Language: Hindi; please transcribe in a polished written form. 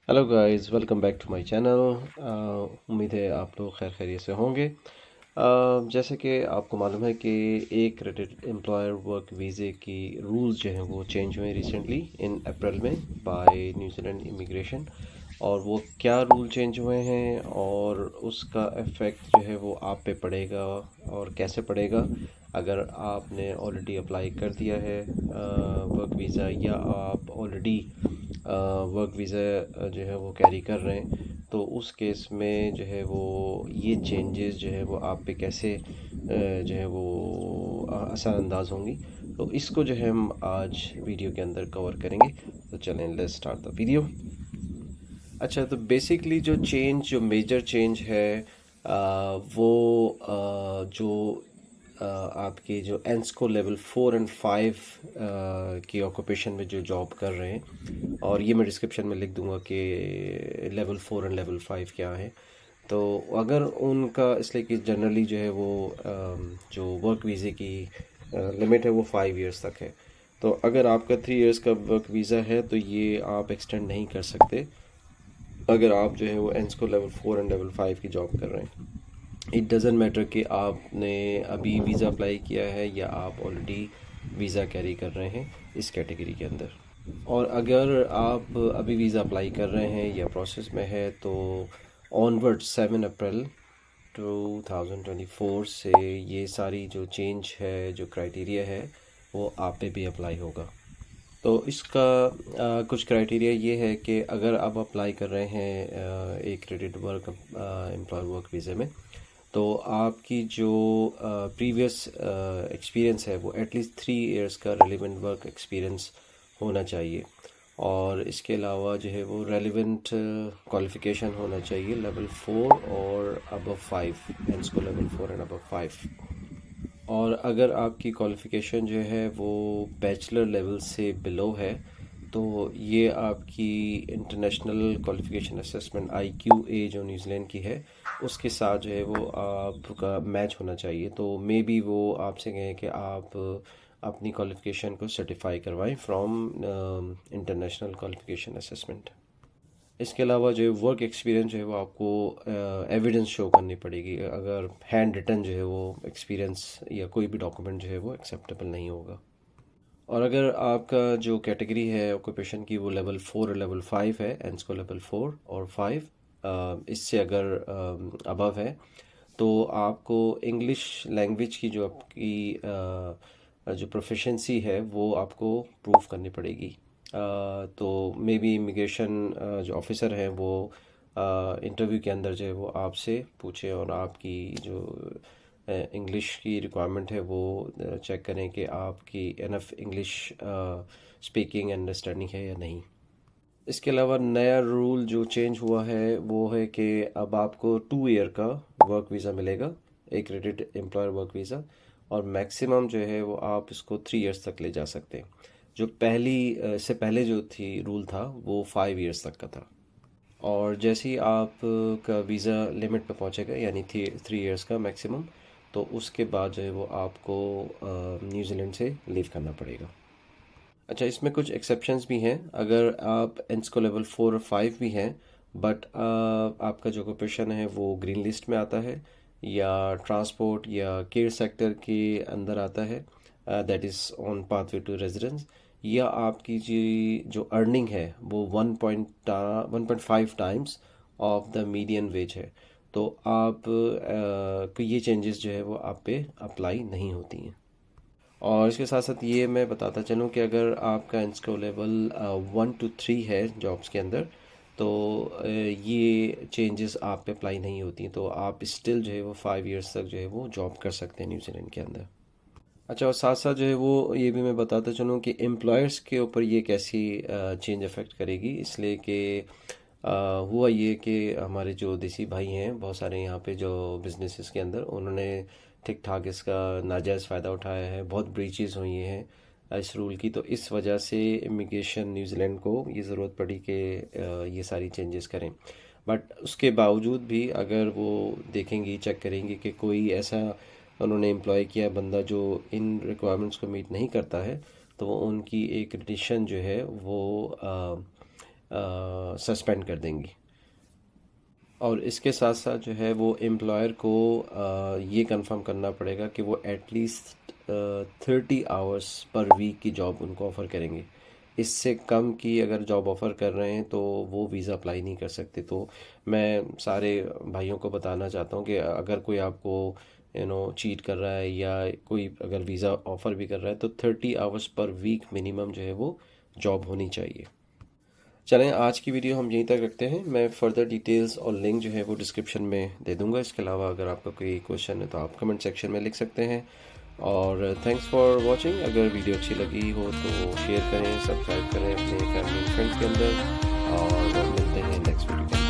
Hello guys, welcome back to my channel. उम्मीद है आप लोग खैर खैरियत से होंगे। जैसे कि आपको मालूम है कि एक क्रेडिट एम्प्लॉयर वर्क वीज़े की रूल्स जो हैं वो चेंज हुए रिसेंटली इन अप्रैल में बाय न्यूजीलैंड इमिग्रेशन। और वो क्या रूल चेंज हुए हैं और उसका इफ़ेक्ट जो है वो आप पे पड़ेगा और कैसे पड़ेगा अगर आपने ऑलरेडी अप्लाई कर दिया है वर्क वीज़ा, या आप ऑलरेडी वर्क वीज़ा जो है वो कैरी कर रहे हैं। तो उस केस में जो है वो ये चेंजेस जो है वो आप पे कैसे जो है वो असरअंदाज होंगी। तो इसको जो है हम आज वीडियो के अंदर कवर करेंगे। तो चलें, लेट्स स्टार्ट द वीडियो। अच्छा, तो बेसिकली जो मेजर चेंज है वो जो आपके जो एंस्को लेवल 4 और 5 की ऑक्यूपेशन में जो जॉब कर रहे हैं, और ये मैं डिस्क्रिप्शन में लिख दूंगा कि लेवल 4 एंड लेवल 5 क्या है। तो अगर उनका, इसलिए कि जनरली जो है वो जो वर्क वीज़े की लिमिट है वो 5 इयर्स तक है। तो अगर आपका 3 इयर्स का वर्क वीज़ा है तो ये आप एक्सटेंड नहीं कर सकते अगर आप जो है वो एंस्को लेवल 4 एंड लेवल 5 की जॉब कर रहे हैं। इट डज़ंट मैटर कि आपने अभी वीज़ा अप्लाई किया है या आप ऑलरेडी वीज़ा कैरी कर रहे हैं इस कैटेगरी के अंदर। और अगर आप अभी वीज़ा अप्लाई कर रहे हैं या प्रोसेस में है तो ऑनवर्ड 7 अप्रैल 2024 से ये सारी जो चेंज है, जो क्राइटेरिया है, वो आप पे भी अप्लाई होगा। तो इसका कुछ क्राइटेरिया ये है कि अगर आप अप्लाई कर रहे हैं एक क्रेडिट वर्क एम्प्लॉय वर्क वीज़े में, तो आपकी जो प्रीवियस एक्सपीरियंस है वो एटलीस्ट 3 इयर्स का रेलिवेंट वर्क एक्सपीरियंस होना चाहिए। और इसके अलावा जो है वो रेलिवेंट क्वालिफ़िकेशन होना चाहिए लेवल 4 और above 5, and level 4 and above 5। और अगर आपकी क्वालिफ़िकेशन जो है वो बैचलर लेवल से बिलो है तो ये आपकी इंटरनेशनल क्वालिफ़िकेशन असेसमेंट IQA जो न्यूजीलैंड की है उसके साथ जो है वो आपका मैच होना चाहिए। तो मे बी वो आपसे कहें कि आप अपनी क्वालिफ़िकेशन को सर्टिफाई करवाएं फ्रॉम इंटरनेशनल क्वालिफ़िकेशन असेसमेंट। इसके अलावा जो वर्क एक्सपीरियंस जो है वो आपको एविडेंस शो करनी पड़ेगी। अगर हैंड रिटन जो है वो एक्सपीरियंस या कोई भी डॉक्यूमेंट जो है वो एक्सेप्टेबल नहीं होगा। और अगर आपका जो कैटेगरी है ऑक्यूपेशन की वो लेवल 4 और लेवल 5 है, एंड्स को लेवल 4 और 5 इससे अगर अबव है, तो आपको इंग्लिश लैंग्वेज की जो आपकी जो प्रोफिशेंसी है वो आपको प्रूव करनी पड़ेगी। तो मे बी इमिग्रेशन जो ऑफिसर हैं वो इंटरव्यू के अंदर जो है वो आपसे पूछे और आपकी जो इंग्लिश की रिक्वायरमेंट है वो चेक करें कि आपकी enough English speaking and understanding है या नहीं। इसके अलावा नया रूल जो चेंज हुआ है वो है कि अब आपको 2 ईयर का वर्क वीज़ा मिलेगा, एक क्रेडिट एम्प्लॉयर वर्क वीज़ा। और मैक्सिमम जो है वो आप इसको 3 इयर्स तक ले जा सकते हैं। जो इससे पहले जो थी रूल था वो 5 इयर्स तक का था। और जैसे ही आप का वीज़ा लिमिट पे पहुंचेगा, यानी 3 इयर्स का मैक्सिमम, तो उसके बाद जो है वो आपको न्यूजीलैंड से लीव करना पड़ेगा। अच्छा, इसमें कुछ एक्सेप्शंस भी हैं। अगर आप एंस्को लेवल 4 और 5 भी हैं बट आपका जो ऑक्यूपेशन है वो ग्रीन लिस्ट में आता है या ट्रांसपोर्ट या केयर सेक्टर के अंदर आता है, that is on pathway to residence, या आपकी जो अर्निंग है वो 1.5 times of the median wage है, तो आप को ये चेंजेस जो है वो आप पे अप्लाई नहीं होती हैं। और इसके साथ साथ ये मैं बताता चलूँ कि अगर आपका इंस्को लेवल 1 to 3 है जॉब्स के अंदर, तो ये चेंजेस आप पे अप्लाई नहीं होती, तो आप स्टिल जो है वो 5 इयर्स तक जो है वो जॉब कर सकते हैं न्यूजीलैंड के अंदर। अच्छा, और साथ साथ जो है वो ये भी मैं बताता चलूँ कि एम्प्लॉयर्स के ऊपर ये कैसी चेंज अफेक्ट करेगी, इसलिए कि हुआ ये कि हमारे जो देसी भाई हैं बहुत सारे यहाँ पे जो बिजनेसेस के अंदर, उन्होंने ठीक ठाक इसका नाजायज़ फ़ायदा उठाया है। बहुत ब्रीचेस हुई हैं इस रूल की, तो इस वजह से इमिग्रेशन न्यूजीलैंड को ये ज़रूरत पड़ी कि ये सारी चेंजेस करें। बट उसके बावजूद भी अगर वो देखेंगी, चेक करेंगी कि कोई ऐसा उन्होंने एम्प्लॉय किया बंदा जो इन रिक्वायरमेंट्स को मीट नहीं करता है, तो उनकी एक रिटिशन जो है वो सस्पेंड कर देंगी। और इसके साथ साथ जो है वो एम्प्लॉयर को ये कंफर्म करना पड़ेगा कि वो एटलीस्ट 30 आवर्स पर वीक की जॉब उनको ऑफ़र करेंगे। इससे कम की अगर जॉब ऑफ़र कर रहे हैं तो वो वीज़ा अप्लाई नहीं कर सकते। तो मैं सारे भाइयों को बताना चाहता हूँ कि अगर कोई आपको चीट कर रहा है या कोई अगर वीज़ा ऑफ़र भी कर रहा है तो 30 आवर्स पर वीक मिनिमम जो है वो जॉब होनी चाहिए। चलें, आज की वीडियो हम यहीं तक रखते हैं। मैं फ़र्दर डिटेल्स और लिंक जो है वो डिस्क्रिप्शन में दे दूंगा। इसके अलावा अगर आपका कोई क्वेश्चन है तो आप कमेंट सेक्शन में लिख सकते हैं। और थैंक्स फॉर वाचिंग। अगर वीडियो अच्छी लगी हो तो शेयर करें, सब्सक्राइब करें अपने फैमिली एंड फ्रेंड्स के अंदर, और मिलते हैं नेक्स्ट वीडियो के अंदर।